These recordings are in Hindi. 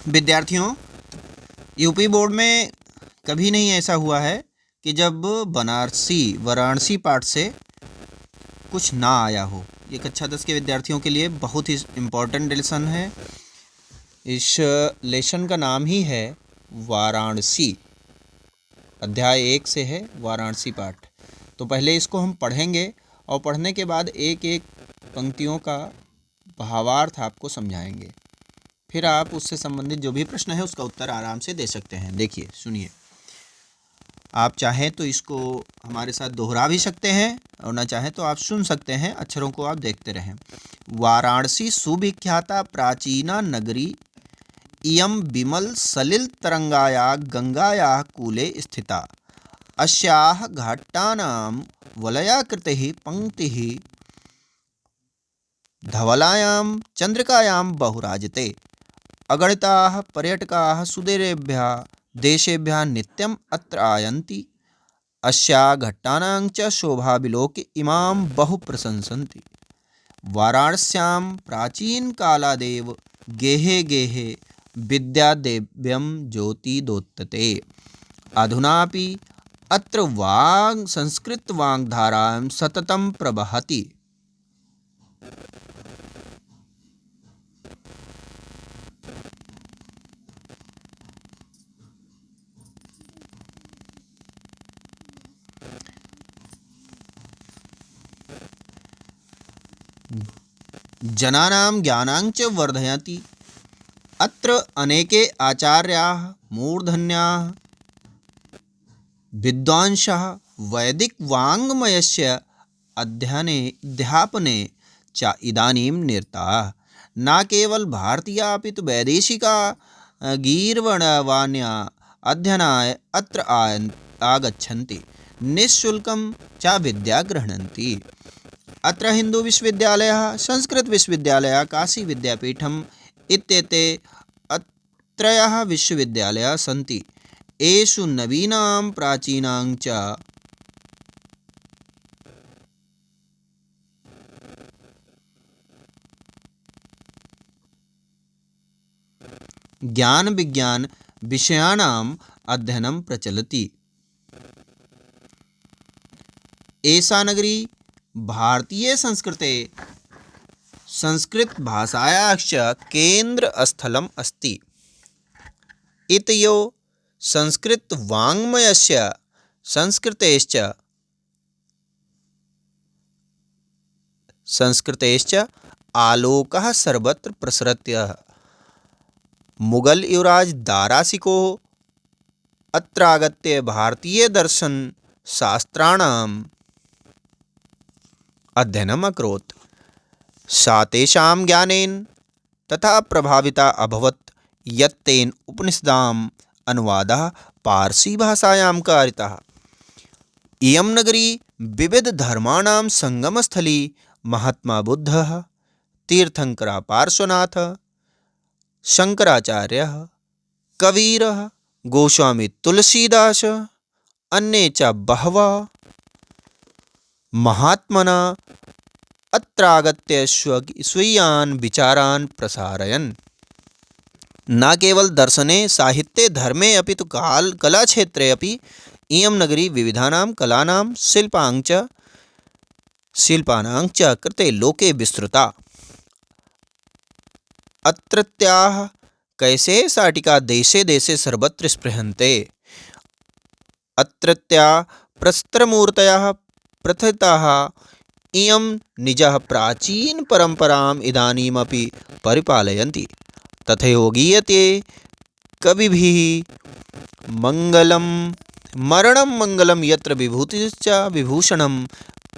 विद्यार्थियों, यूपी बोर्ड में कभी नहीं ऐसा हुआ है कि जब वाराणसी पाठ से कुछ ना आया हो। ये कक्षा 10 के विद्यार्थियों के लिए बहुत ही इम्पोर्टेंट लेसन है। इस लेसन का नाम ही है वाराणसी। अध्याय 1 से है वाराणसी पाठ। तो पहले इसको हम पढ़ेंगे और पढ़ने के बाद एक एक पंक्तियों का भावार्थ आपको समझाएंगे। फिर आप उससे संबंधित जो भी प्रश्न है उसका उत्तर आराम से दे सकते हैं। देखिए, सुनिए। आप चाहें तो इसको हमारे साथ दोहरा भी सकते हैं और ना चाहें तो आप सुन सकते हैं। अक्षरों को आप देखते रहें। वाराणसी सुविख्याता प्राचीना नगरी इयं विमल सलिल तरंगाया गंगाया कूले स्थिता अस्याः घाटानां वलयाकृतिः पंक्तिः धवलायां चंद्रिकायां बहुराजते अगणिताः पर्यटकाः सुदूरेभ्यः देशेभ्यः नित्यम् अत्र आयन्ति अस्याः घट्टानां च शोभाविलोक्य इमां बहु प्रशंसन्ति। वाराणस्यां प्राचीनकालादेव गेहे गेहे विद्यादेव्यं ज्योतिदोत्तते अधुनापि अत्र संस्कृतवाङ्धारां सततं प्रवहति। जनानां ज्ञानाञ्च वर्धयति। अत्र अनेके आचार्याः मूर्धन्याः विद्वांसः वैदिकवाङ्मयस्य अध्यापने च इदानीं निरताः। न केवल भारतीया अपि तु वैदेशिका गीर्वाणाः अध्ययनाय अत्र आगच्छन्ति। निःशुल्कं च विद्या गृह्णन्ति। अत्र हिंदू विश्वविद्यालयः, संस्कृत विश्वविद्यालयः, काशी विद्यापीठम् इत्येते त्रयः विश्वविद्यालयाः सन्ति। एषु नवीनां प्राचीनां च ज्ञान विज्ञान विषयाणाम् अध्ययनं प्रचलति। एषा नगरी भारतीय संस्कृते संस्कृत भाषायाश्च केन्द्रस्थलम् अस्ति। इतयो संस्कृत वाङ्मयस्य संस्कृतेश्च आलोकः सर्वत्र प्रसरत्यः। मुगल युवराज दारा शिकोह अत्र आगत्य भारतीय दर्शन शास्त्राणाम् अध्ययनम् अकरोत्। सा तेषां ज्ञानेन तथा प्रभाविता अभवत् यत् तेन उपनिषदाम् अनुवादः पारसी भाषायां कारितः। इयं नगरी विविध धर्माणां संगमस्थली। महात्मा बुद्धः, तीर्थंकरः पार्श्वनाथः, शंकराचार्यः, कबीरः, गोस्वामी तुलसीदासः, अन्ये च बहवः महात्मना अत्र आगत्य स्वीयान् विचारान् प्रसारयन्। न केवल दर्शने साहित्ये धर्मे अपि तु कलाक्षेत्रे अपि इयं नगरी विविधानां कलानां शिल्पानां च कृते लोके विस्तृता। अत्रत्याः कैसेयशाटिका देशे देशे सर्वत्र स्पृह्यन्ते। अत्रत्याः प्रस्तरमूर्तयः प्रथिताः इयं निजः प्राचीनपरम्पराम् इदानीमपि परिपालयन्ति। तथैव गीयते कविभिः मङ्गलं मरणं मङ्गलं यत्र विभूतिश्च विभूषणं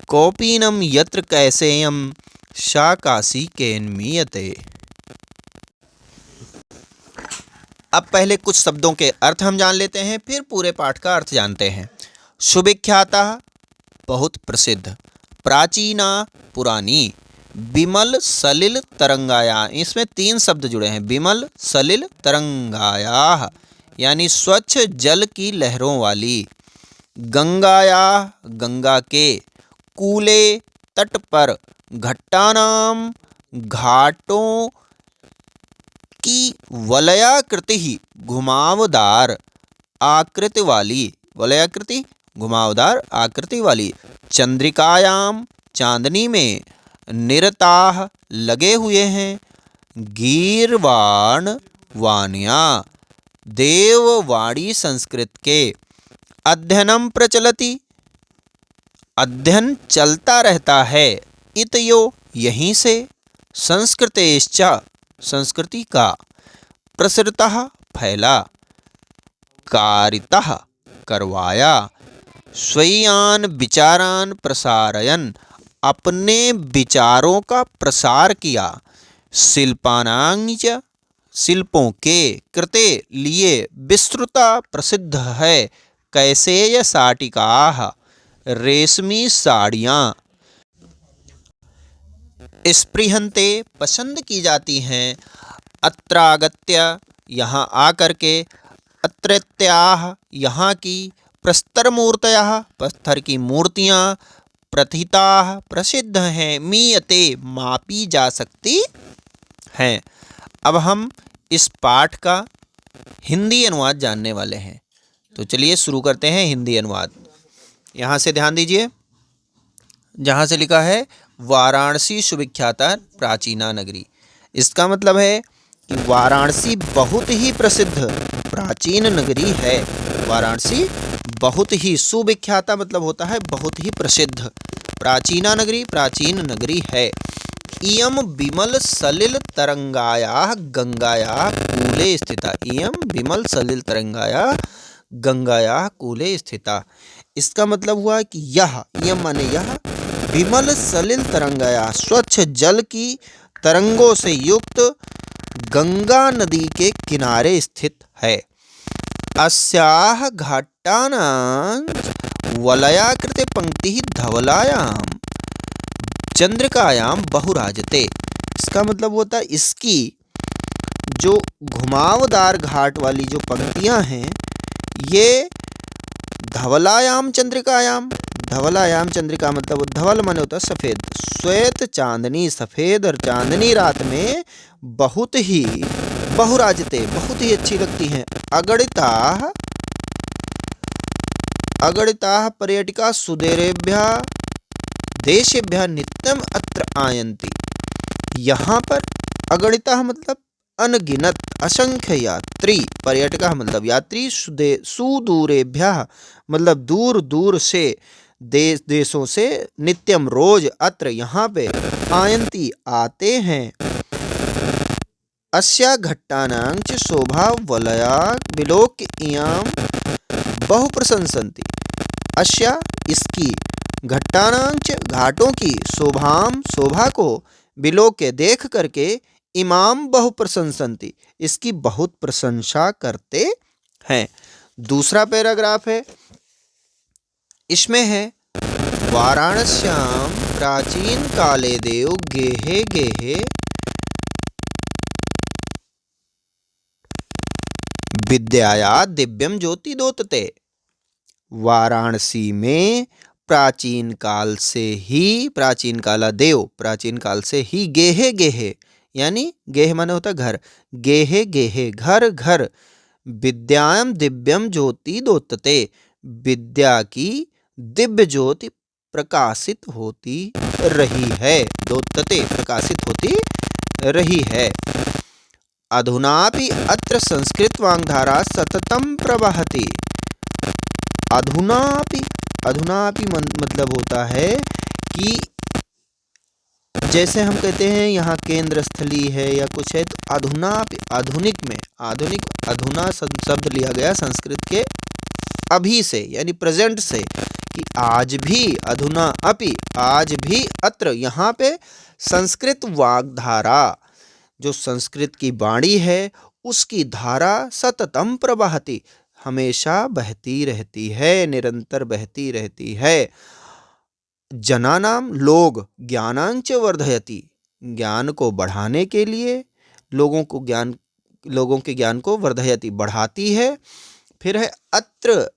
कौपीनं यत्र कैसेयं सा काशी केन्मीयते। अब पहले कुछ शब्दों के अर्थ हम जान लेते हैं, फिर पूरे पाठ का अर्थ जानते हैं। सुविख्याता बहुत प्रसिद्ध, प्राचीना पुरानी, विमल सलिल तरंगाया, इसमें 3 शब्द जुड़े हैं। विमल सलिल तरंगाया यानी स्वच्छ जल की लहरों वाली। गंगाया गंगा के, कूले तट पर, घट्टानाम घाटों कि वलयाकृति ही घुमावदार आकृति वाली, वलयाकृति घुमावदार आकृति वाली चंद्रिकायाम चांदनी में निरताः लगे हुए हैं गीर्वाण वाण्या देववाणी संस्कृत के अध्ययनम प्रचलति, अध्ययन चलता रहता है, इतयो यहीं से, संस्कृतेश्च संस्कृति का, प्रसृतः फैला, कारितः करवाया, स्वय्यान विचारान प्रसारयन अपने विचारों का प्रसार किया, शिल्पानांच शिल्पों के, कृते लिए विस्तृता प्रसिद्ध है, कैसेय साटिकाः रेशमी साड़ियाँ, स्पृहन्ते पसंद की जाती हैं, अत्रागत्य यहाँ आकर के, अत्रत्याः यहाँ की, प्रस्तरमूर्तयः पत्थर की मूर्तियाँ, प्रथिताः प्रसिद्ध हैं, मीयते मापी जा सकती हैं। अब हम इस पाठ का हिंदी अनुवाद जानने वाले हैं, तो चलिए शुरू करते हैं हिंदी अनुवाद। यहाँ से ध्यान दीजिए, जहाँ से लिखा है वाराणसी सुविख्याता प्राचीना नगरी, इसका मतलब है कि वाराणसी बहुत ही प्रसिद्ध प्राचीन नगरी है। वाराणसी बहुत ही सुविख्याता मतलब होता है बहुत ही प्रसिद्ध, प्राचीना नगरी प्राचीन नगरी है। इयम विमल सलिल तरंगायाः गंगायाः कूले स्थिता, इयम विमल सलिल तरंगायाः गंगायाः कूले स्थिता, इसका मतलब हुआ कि यह, इयम माने यह, विमल सलिल तरंगायाः स्वच्छ जल की तरंगों से युक्त गंगा नदी के किनारे स्थित है। अस्याः घाटानां वलयाकृते पंक्तिः धवलायां चंद्रिकायां बहुराजते, इसका मतलब होता है इसकी जो घुमावदार घाट वाली जो पंक्तियां हैं ये धवलायाम चंद्रिकायाम, धवलायाम चंद्रिका मतलब धवल माने होता है सफ़ेद, श्वेत चांदनी, सफ़ेद और चांदनी रात में बहुत ही बहुराजते बहुत ही अच्छी लगती हैं। अगणिताः अगणिताः पर्यटिका सुदूरेभ्यः देशेभ्यः नित्यम अत्र आयन्ति, यहाँ पर अगणिताः मतलब अनगिनत असंख्य यात्री, पर्यटक मतलब यात्री, सुदूरेभ्यः मतलब दूर दूर से, देश देशों से, नित्यम रोज, अत्र यहाँ पे, आयन्ति आते हैं। अस्या घट्टानां च शोभा वलया विलोक्य इयां बहु प्रशंसन्ति, अस्या इसकी, घट्टानां च घाटों की, शोभाम शोभा को, विलोक्य देख करके, इमाम बहु प्रशंसन्ति इसकी बहुत प्रशंसा करते हैं। दूसरा पैराग्राफ है, इसमें है वाराणस्यां प्राचीन काले देव गेहे गेहे विद्याया दिव्यम ज्योति दोतते, वाराणसी में प्राचीन काल से ही, प्राचीन काला देव, प्राचीन काल से ही, गेहे गेहे यानी गेह माने होता घर, गेहे गेहे घर घर, विद्याम दिव्यम ज्योति दोतते विद्या की दिव्य ज्योति प्रकाशित होती रही है, दोतते प्रकाशित होती रही है। अधुनापि अत्र संस्कृत वाङ्धारा सततम प्रवहति, अधुनापि, अधुनापि मतलब होता है कि जैसे हम कहते हैं यहाँ केंद्र स्थली है या कुछ है, तो अधुनापि आधुनिक में, आधुनिक अधुना शब्द लिया गया संस्कृत के अभी से यानी प्रेजेंट से, कि आज भी, अधुना अपि आज भी, अत्र यहाँ पे संस्कृत वाग्धारा जो संस्कृत की वाणी है उसकी धारा सततम प्रवहति हमेशा बहती रहती है, निरंतर बहती रहती है। जनानाम लोग, ज्ञानांच वर्धयति ज्ञान को बढ़ाने के लिए, लोगों के ज्ञान को वर्धयति बढ़ाती है। फिर है अत्र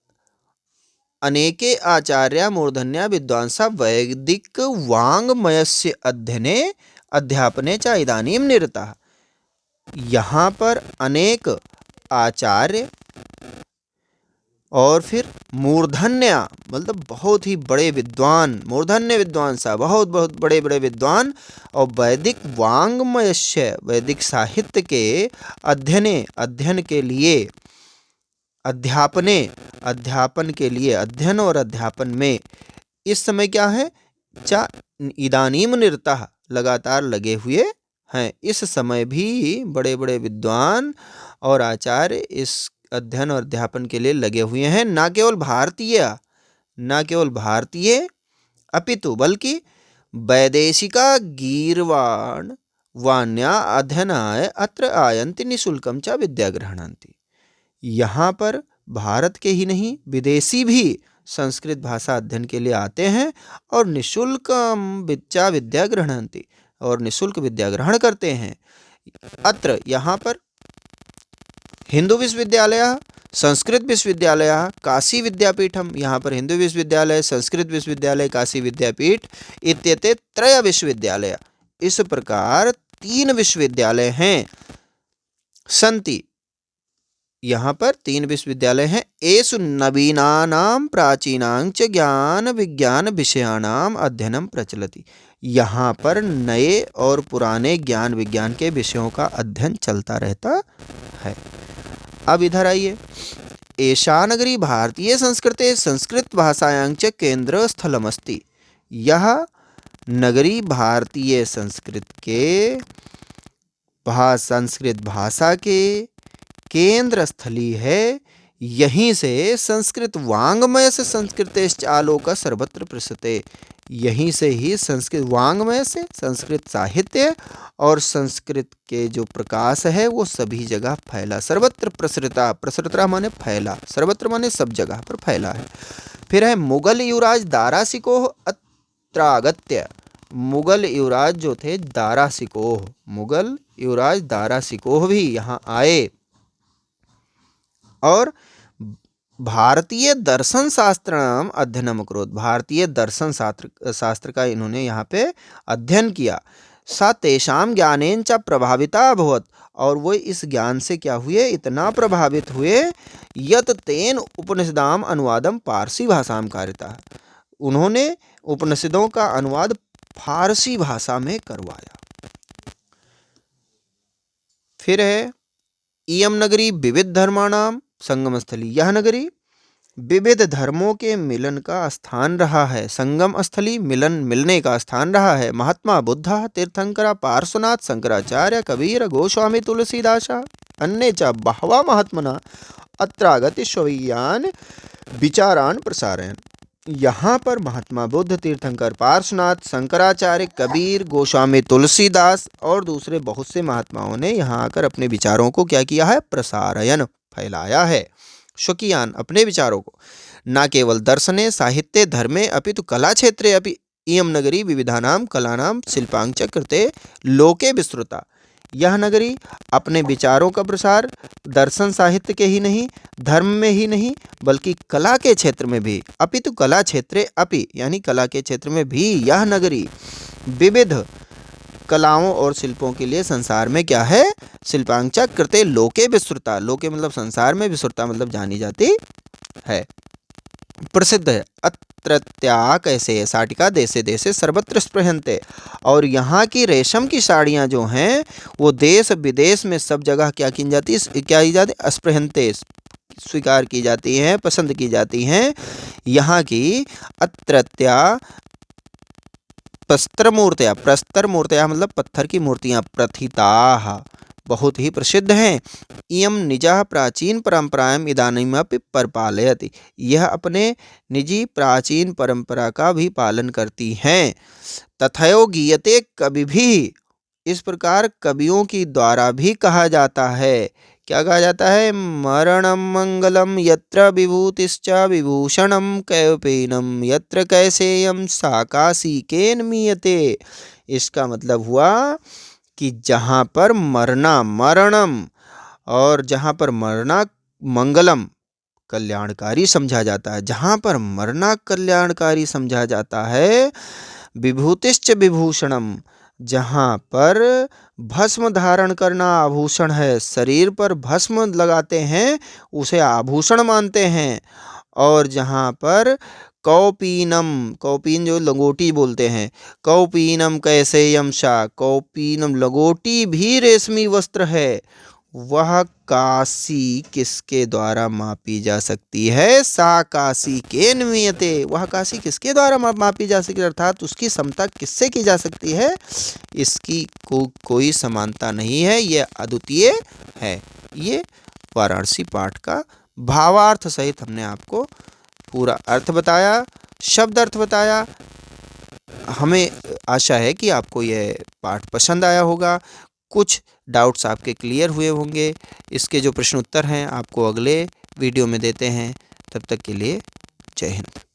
अनेके आचार्या मूर्धन्या विद्वांसा वैदिक वाङ्मयस्य अध्ययने अध्यापने च इदानीं निरताः, यहाँ पर अनेक आचार्य और फिर मूर्धन्य मतलब बहुत ही बड़े विद्वान, मूर्धन्य विद्वान सा बहुत बहुत बड़े बड़े विद्वान और वैदिक वाङ्मयस्य वैदिक साहित्य के अध्ययन के लिए अध्यापन के लिए अध्ययन और अध्यापन में इस समय क्या है, चा इदानीम निरतः लगातार लगे हुए हैं। इस समय भी बड़े बड़े विद्वान और आचार्य इस अध्ययन और अध्यापन के लिए लगे हुए हैं। ना केवल भारतीय अपितु बल्कि वैदेशिका गीर्वाण वाण्या अध्ययनाय अत्र आयन्ति निःशुल्कं च विद्याग्रहणन्ति। यहाँ पर भारत के ही नहीं विदेशी भी संस्कृत भाषा अध्ययन के लिए आते हैं और निःशुल्क विद्या ग्रहणन्ति और निःशुल्क विद्या ग्रहण करते हैं। अत्र यहाँ पर हिंदू विश्वविद्यालय, संस्कृत विश्वविद्यालय, काशी विद्यापीठम, यहाँ पर हिंदू विश्वविद्यालय, संस्कृत विश्वविद्यालय, काशी विद्यापीठ इत्येते त्रय विश्वविद्यालय, इस प्रकार 3 विश्वविद्यालय हैं। संति, यहाँ पर 3 विश्वविद्यालय हैं। एषु नवीनानां प्राचीनां च ज्ञान विज्ञान विषयाणाम अध्ययनम प्रचलति। यहाँ पर नए और पुराने ज्ञान विज्ञान के विषयों का अध्ययन चलता रहता है। अब इधर आइए, एषा नगरी भारतीय संस्कृते संस्कृत भाषायां च केंद्र स्थलमस्ति। यह नगरी भारतीय संस्कृत भाषा के केंद्र स्थली है। यहीं से संस्कृत वाङ्मय से संस्कृतेश्च आलोक सर्वत्र प्रसृते। यहीं से ही संस्कृत वाङ्मय से संस्कृत साहित्य और संस्कृत के जो प्रकाश है वो सभी जगह फैला। सर्वत्र प्रसृता, प्रसृता माने फैला, सर्वत्र माने सब जगह पर फैला है। फिर है मुगल युवराज दारासिकोह अत्रागत्य। मुगल युवराज जो थे दारासिकोह, मुगल युवराज दारासिकोह भी यहाँ आए और भारतीय दर्शन शास्त्रम अध्ययनम अकरोत्। भारतीय दर्शन शास्त्र का इन्होंने यहाँ पे अध्ययन किया। सा तेषां ज्ञानेन च प्रभाविता अभवत्, और वो इस ज्ञान से क्या हुए, इतना प्रभावित हुए, यत तेन उपनिषदाम अनुवादम पारसी भाषाम कारिता। उन्होंने उपनिषदों का अनुवाद फारसी भाषा में करवाया। फिर है इयम नगरी विविध धर्माणाम संगम स्थली। यह नगरी विविध धर्मों के मिलन का स्थान रहा है। संगम स्थली मिलने का स्थान रहा है। महात्मा बुद्ध, तीर्थंकरा, पार्श्वनाथ, शंकराचार्य, कबीर, गोस्वामी तुलसीदास अन्ये च बहवः महात्मना अत्रागत्य स्वकीयान् विचारान् प्रसारयन्। यहाँ पर महात्मा बुद्ध, तीर्थंकर, पार्श्वनाथ, शंकराचार्य, कबीर, गोस्वामी तुलसीदास और दूसरे बहुत से महात्माओं ने यहाँ आकर अपने विचारों को क्या किया है, प्रसारयन, फैलाया है। स्वकीयान, अपने विचारों को। न केवल दर्शने साहित्ये धर्मे अपितु कला क्षेत्रे अपि इयं नगरी विविधानां कलानां शिल्पांच कृते लोके विस्तृता। यह नगरी अपने विचारों का प्रसार दर्शन साहित्य के ही नहीं, धर्म में ही नहीं, बल्कि कला के क्षेत्र में भी, अपितु कला क्षेत्रे अपि यानी कला के क्षेत्र में भी यह नगरी विविध कलाओं और शिल्पों के लिए संसार में क्या है, शिल्पांचा कृते लोके विस्तृता। लोके मतलब संसार में, विस्तृता मतलब जानी जाती है, प्रसिद्ध है। अत्रत्या कैसे साटिका देशे देशे सर्वत्र स्पृहन्ते। और यहाँ की रेशम की साड़ियाँ जो हैं वो देश विदेश में सब जगह क्या की जाती, स्पृहन्ते, स्वीकार की जाती हैं, पसंद की जाती हैं। यहाँ की अत्रत्या प्रस्तर मूर्तियाँ मतलब पत्थर की मूर्तियाँ, प्रथिताः बहुत ही प्रसिद्ध हैं। इयं निजः प्राचीन परंपरायां इदानीमपि परिपालयति। यह अपने निजी प्राचीन परंपरा का भी पालन करती हैं। तथैव गीयते कवि भी, इस प्रकार कवियों की द्वारा भी कहा जाता है। क्या कहा जाता है, मरणं मंगलम यत्र विभूतिश्च विभूषणं कैवपेनम यत्र कैसेयं साकाशिकेन मीयते। इसका मतलब हुआ कि जहाँ पर मरणम और जहाँ पर मरना मंगलम कल्याणकारी समझा जाता है, जहाँ पर मरना कल्याणकारी समझा जाता है, विभूतिश्च विभूषणम जहाँ पर भस्म धारण करना आभूषण है, शरीर पर भस्म लगाते हैं उसे आभूषण मानते हैं। और जहाँ पर कौपीनम, कौपीन जो लंगोटी बोलते हैं, कौपीनम कैसे यमशा, कौपीनम लंगोटी भी रेशमी वस्त्र है, वह काशी किसके द्वारा मापी जा सकती है? सा काशी के नियते, वह काशी किसके द्वारा मापी जा सकती है, अर्थात उसकी समता किससे की जा सकती है? इसकी कोई समानता नहीं है, यह अद्वितीय है। ये वाराणसी पाठ का भावार्थ सहित हमने आपको पूरा अर्थ बताया, शब्द अर्थ बताया। हमें आशा है कि आपको यह पाठ पसंद आया होगा, कुछ डाउट्स आपके क्लियर हुए होंगे। इसके जो प्रश्न उत्तर हैं आपको अगले वीडियो में देते हैं। तब तक के लिए जय हिंद।